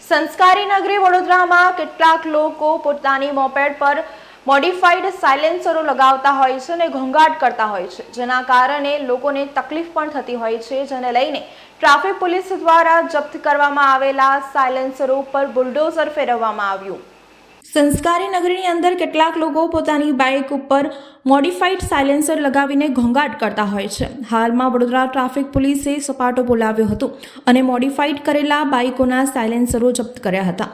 સંસ્કારી નગરી વડોદરામાં કેટલાક લોકો પોતાની મોપેડ પર મોડિફાઈડ સાયલેન્સરો લગાવતા હોય છે અને ઘોંઘાટ કરતા હોય છે, જેના કારણે લોકોને તકલીફ પણ થતી હોય છે, જેને લઈને ટ્રાફિક પોલીસ દ્વારા જપ્ત કરવામાં આવેલા સાયલેન્સરો પર બુલડોઝર ફેરવવામાં આવ્યું। સંસ્કારી નગરીની અંદર કેટલાક લોકો પોતાની બાઇક ઉપર મોડિફાઈડ સાયલેન્સર લગાવીને ઘોંઘાટ કરતા હોય છે। હાલમાં વડોદરા ટ્રાફિક પોલીસે સપાટો બોલાવ્યો હતો અને મોડિફાઈડ કરેલા બાઇકોના સાયલેન્સરો જપ્ત કર્યા હતા।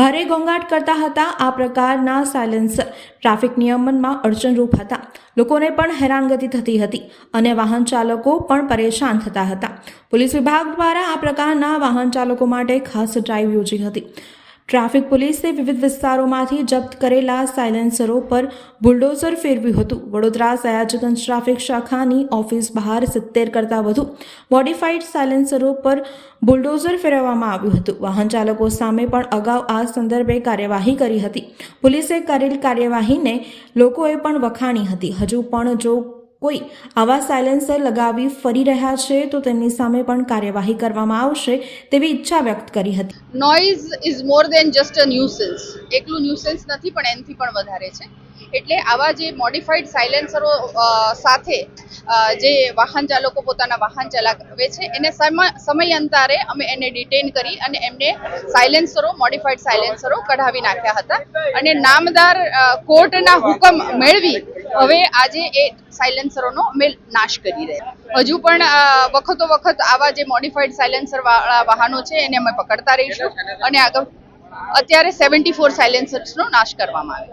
ભારે ઘોંઘાટ કરતા હતા। આ પ્રકારના સાયલેન્સર ટ્રાફિક નિયમનમાં અડચણરૂપ હતા, લોકોને પણ હેરાનગતિ થતી હતી અને વાહન ચાલકો પણ પરેશાન થતા હતા। પોલીસ વિભાગ દ્વારા આ પ્રકારના વાહન ચાલકો માટે ખાસ ડ્રાઈવ યોજી હતી। ટ્રાફિક પોલીસે વિવિધ વિસ્તારોમાંથી જપ્ત કરેલા સાયલેન્સરો પર બુલડોઝર ફેરવ્યું હતું। વડોદરા સયાજગંજ ટ્રાફિક શાખાની ઓફિસ બહાર 70 કરતાં વધુ મોડિફાઈડ સાયલેન્સરો પર બુલડોઝર ફેરવવામાં આવ્યું હતું। વાહન ચાલકો સામે પણ અગાઉ આ સંદર્ભે કાર્યવાહી કરી હતી। પોલીસે કરેલ કાર્યવાહીને લોકોએ પણ વખાણી હતી। હજુ પણ જો કોઈ આવા સાયલેન્સર લગાવી ફરી રહ્યા છે તો તેમની સામે પણ કાર્યવાહી કરવામાં આવશે તેવી ઈચ્છા વ્યક્ત કરી હતી। Noise is more than just a nuisance, એકલું ન્યુસન્સ નથી પણ એનાથી પણ વધારે છે। એટલે આવા જે મોડિફાઈડ સાયલેન્સરો સાથે જે વાહન ચાલકો પોતાના વાહન ચલાવે છે એને સમયાંતરે અમે એને ડિટેન કરી અને એમને સાયલેન્સરો મોડિફાઈડ સાયલેન્સરો કઢાવી નાખ્યા હતા અને નામદાર કોર્ટના હુકમ મેળવી હવે આજે એ સાયલેન્સરોનો અમે નાશ કરી રહ્યા। હજુ પણ વખતો વખત આવા જે મોડિફાઈડ સાયલેન્સર વાળા વાહનો છે એને અમે પકડતા રહીશું અને આગળ અત્યારે 74 સાયલેન્સર્સનો નાશ કરવામાં આવ્યો।